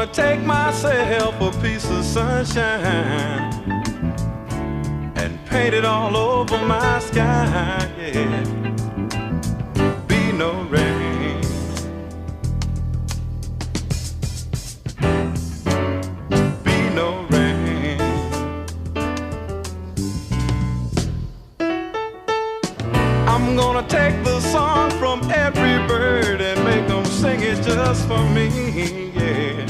gonna take myself a piece of sunshine and paint it all over my sky, yeah. Be no rain, be no rain. I'm gonna take the song from every bird and make them sing it just for me, yeah.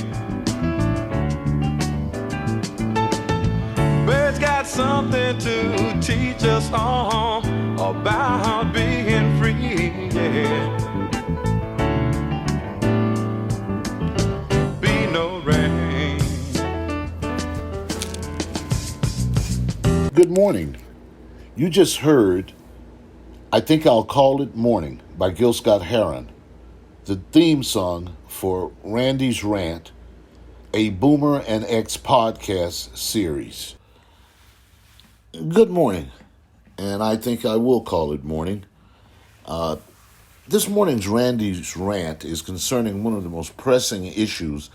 Birds got something to teach us all about being free, yeah. Be no rain. Good morning. You just heard I Think I'll Call It Morning by Gil Scott-Heron, the theme song for Randy's Rant, a Boomer and X podcast series. Good morning, and I think I will call it morning. This morning's Randy's Rant is concerning one of the most pressing issues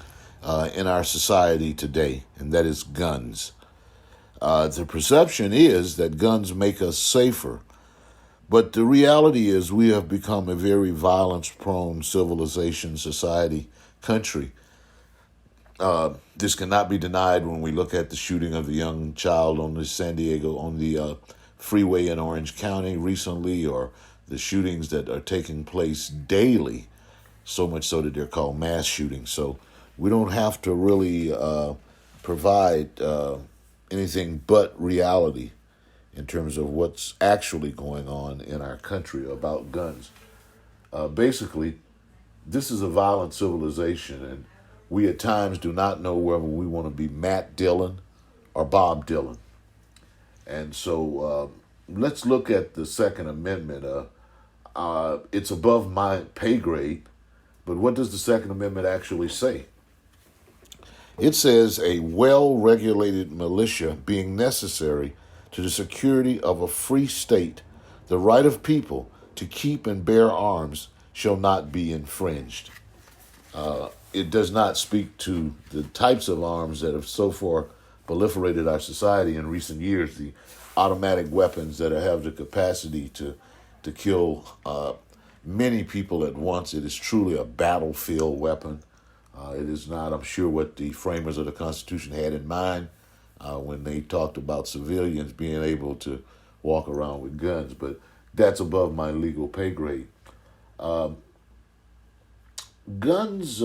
in our society today, and that is guns. The perception is that guns make us safer, but the reality is we have become a very violence-prone civilization, society, country. This cannot be denied when we look at the shooting of the young child on the freeway in Orange County recently, or the shootings that are taking place daily, so much so that they're called mass shootings. So we don't have to really provide anything but reality in terms of what's actually going on in our country about guns. Basically, this is a violent civilization, and we at times do not know whether we want to be Matt Dillon or Bob Dylan. And so let's look at the Second Amendment. It's above my pay grade, but what does the Second Amendment actually say? It says a well-regulated militia being necessary to the security of a free state, the right of people to keep and bear arms shall not be infringed. It does not speak to the types of arms that have so far proliferated our society in recent years, the automatic weapons that have the capacity to kill many people at once. It is truly a battlefield weapon. It is not, I'm sure, what the framers of the Constitution had in mind when they talked about civilians being able to walk around with guns, but that's above my legal pay grade. Guns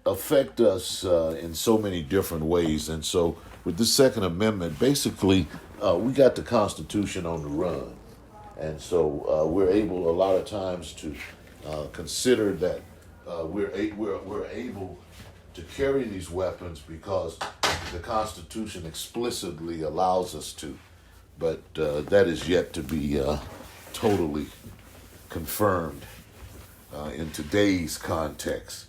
affect us in so many different ways, and so with the Second Amendment, basically, we got the Constitution on the run, and so we're able a lot of times to consider that we're able to carry these weapons because the Constitution explicitly allows us to, but that is yet to be totally confirmed in today's context.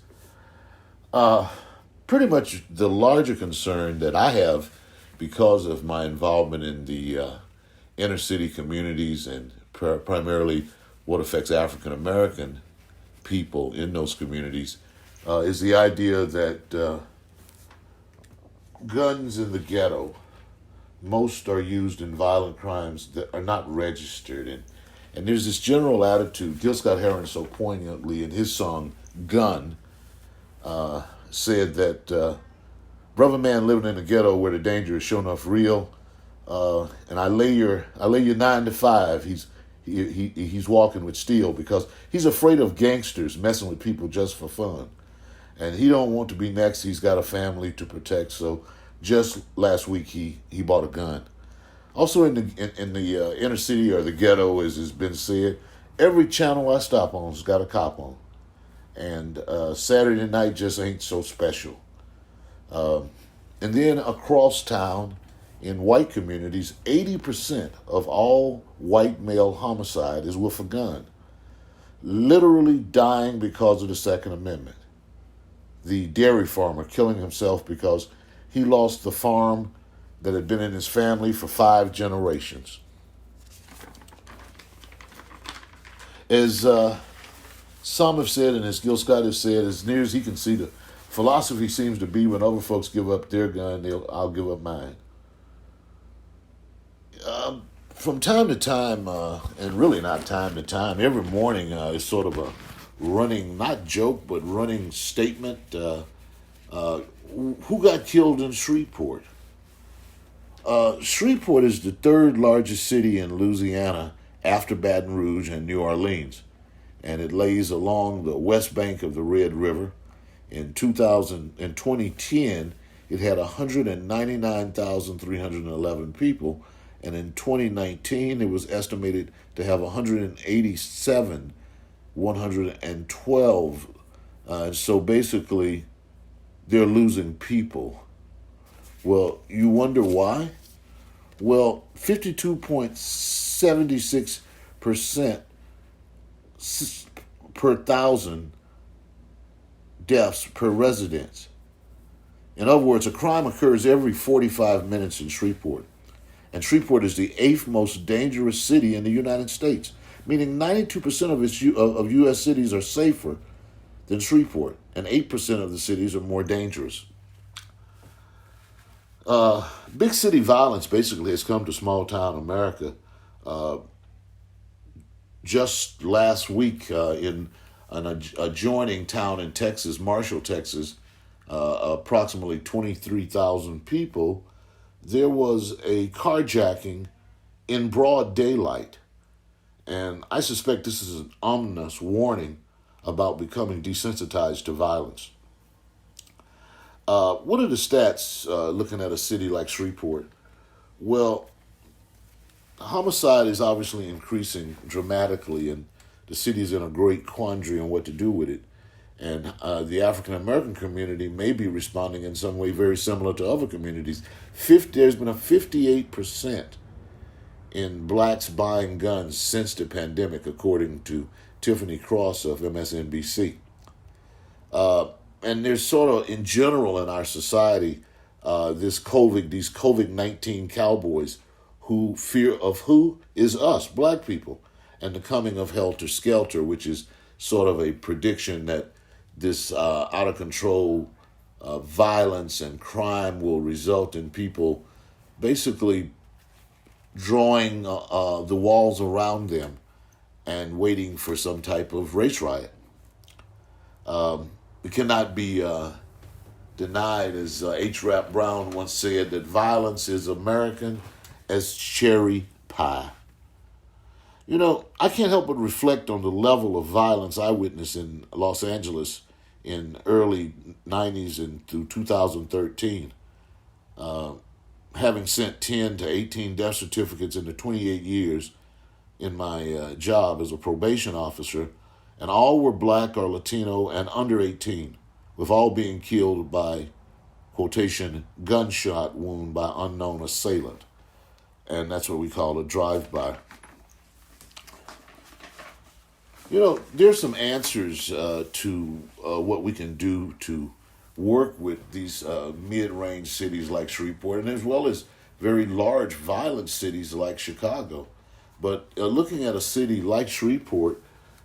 Pretty much the larger concern that I have because of my involvement in the inner city communities and primarily what affects African American people in those communities is the idea that guns in the ghetto, most are used in violent crimes that are not registered. And there's this general attitude. Gil Scott-Heron so poignantly in his song Gun said that brother man living in the ghetto where the danger is sure enough real, and I lay your 9 to 5. He's walking with steel because he's afraid of gangsters messing with people just for fun. And he don't want to be next. He's got a family to protect. So just last week he bought a gun. Also in the inner city or the ghetto, as has been said, every channel I stop on has got a cop on. And Saturday night just ain't so special. And then across town, in white communities, 80% of all white male homicide is with a gun. Literally dying because of the Second Amendment. The dairy farmer killing himself because he lost the farm that had been in his family for 5 generations. As some have said, and as Gil Scott has said, as near as he can see, the philosophy seems to be when other folks give up their gun, I'll give up mine. From time to time, and really not time to time, every morning is sort of a running, not joke, but running statement. Who got killed in Shreveport? Shreveport is the third largest city in Louisiana after Baton Rouge and New Orleans, and it lays along the west bank of the Red River. In 2010, it had 199,311 people, and in 2019, it was estimated to have 112. So basically, they're losing people. Well, you wonder why? Well, 52.76% per thousand deaths per residence. In other words, a crime occurs every 45 minutes in Shreveport. And Shreveport is the eighth most dangerous city in the United States, meaning 92% of U.S. cities are safer than Shreveport, and 8% of the cities are more dangerous. Big city violence basically has come to small town America. Just last week in an adjoining town in Texas, Marshall, Texas, approximately 23,000 people, there was a carjacking in broad daylight. And I suspect this is an ominous warning about becoming desensitized to violence. What are the stats looking at a city like Shreveport? Well, homicide is obviously increasing dramatically, and the city is in a great quandary on what to do with it. And the African American community may be responding in some way very similar to other communities. There's been a 58% in blacks buying guns since the pandemic, according to Tiffany Cross of MSNBC. And there's sort of, in general in our society, these COVID-19 cowboys who fear of who is us, black people, and the coming of Helter Skelter, which is sort of a prediction that this out of control violence and crime will result in people basically drawing the walls around them and waiting for some type of race riot. It cannot be denied, as H. Rap Brown once said, that violence is American as cherry pie. You know, I can't help but reflect on the level of violence I witnessed in Los Angeles in early 90s and through 2013. Having sent 10 to 18 death certificates in the 28 years in my job as a probation officer, and all were black or Latino and under 18, with all being killed by, quotation, gunshot wound by unknown assailant. And that's what we call a drive-by. You know, there's some answers to what we can do to work with these mid-range cities like Shreveport, and as well as very large, violent cities like Chicago. But looking at a city like Shreveport,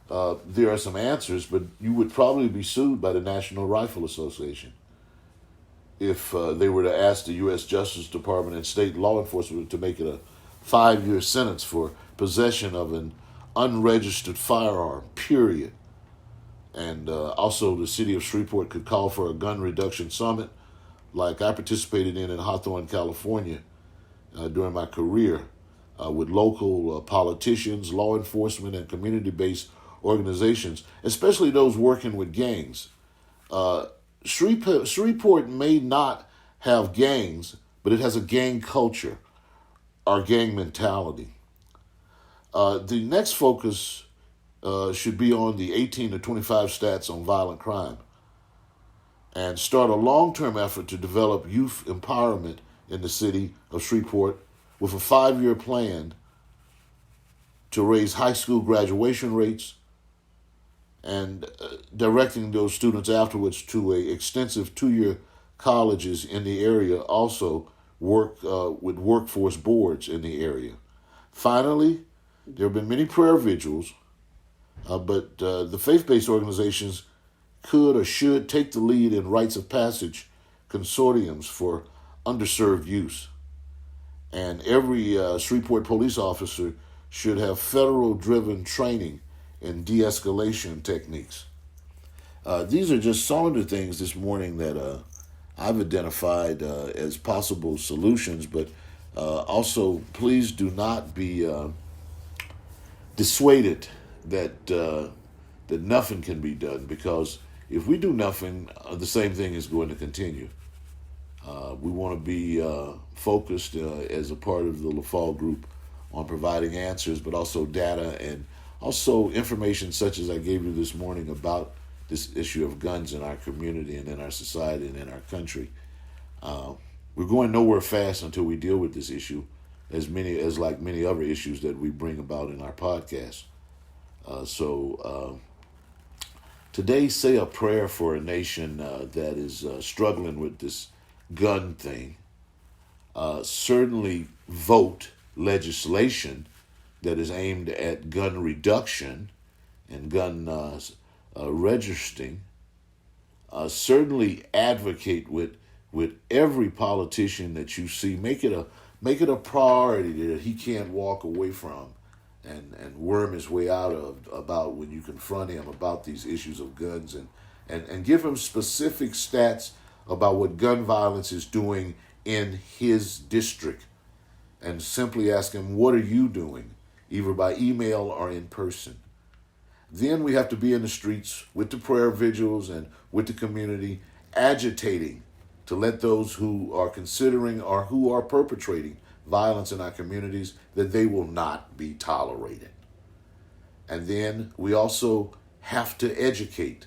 there are some answers, but you would probably be sued by the National Rifle Association if they were to ask the U.S. Justice Department and state law enforcement to make it a 5-year sentence for possession of an unregistered firearm, period. And also the city of Shreveport could call for a gun reduction summit like I participated in Hawthorne, California during my career with local politicians, law enforcement, and community-based organizations, especially those working with gangs. Shreveport may not have gangs, but it has a gang culture or gang mentality. The next focus should be on the 18 to 25 stats on violent crime and start a long-term effort to develop youth empowerment in the city of Shreveport with a 5-year plan to raise high school graduation rates and directing those students afterwards to a extensive 2-year colleges in the area, also work with workforce boards in the area. Finally, there have been many prayer vigils, but the faith-based organizations could or should take the lead in rites of passage consortiums for underserved youth. And every Shreveport police officer should have federal-driven training in de-escalation techniques. These are just some of the things this morning that I've identified as possible solutions, but also please do not be dissuaded that that nothing can be done, because if we do nothing, the same thing is going to continue. We want to be focused as a part of the LaFall Group on providing answers, but also data and also information such as I gave you this morning about this issue of guns in our community and in our society and in our country. We're going nowhere fast until we deal with this issue, as like many other issues that we bring about in our podcast. So today, say a prayer for a nation that is struggling with this gun thing. Certainly vote legislation that is aimed at gun reduction and gun registering. Certainly advocate with every politician that you see. Make it a priority that he can't walk away from and worm his way out of about when you confront him about these issues of guns, and give him specific stats about what gun violence is doing in his district, and simply ask him, what are you doing, either by email or in person. Then we have to be in the streets with the prayer vigils and with the community, agitating to let those who are considering or who are perpetrating violence in our communities, that they will not be tolerated. And then we also have to educate.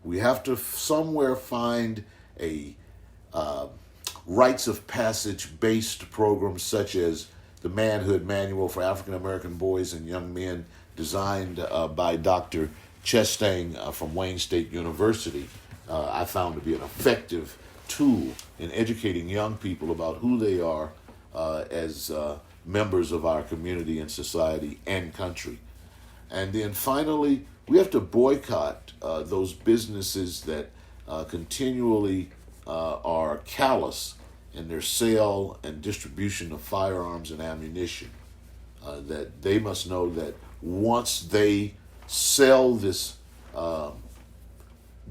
We have to somewhere find a rites of passage based program such as the Manhood Manual for African American Boys and Young Men, designed by Dr. Chestang from Wayne State University. I found to be an effective tool in educating young people about who they are as members of our community and society and country. And then finally, we have to boycott those businesses that continually are callous in their sale and distribution of firearms and ammunition. That they must know that once they sell this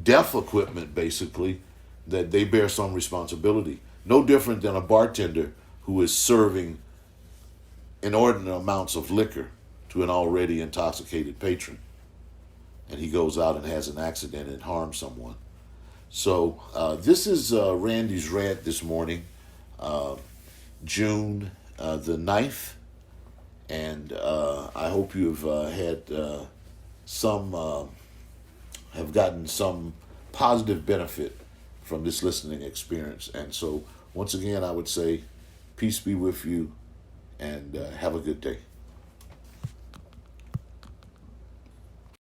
deaf equipment, basically, that they bear some responsibility. No different than a bartender who is serving inordinate amounts of liquor to an already intoxicated patron, and he goes out and has an accident and harms someone. So this is Randy's rant this morning, June the 9th, and I hope you've had have gotten some positive benefit from this listening experience. And so once again, I would say peace be with you, and have a good day.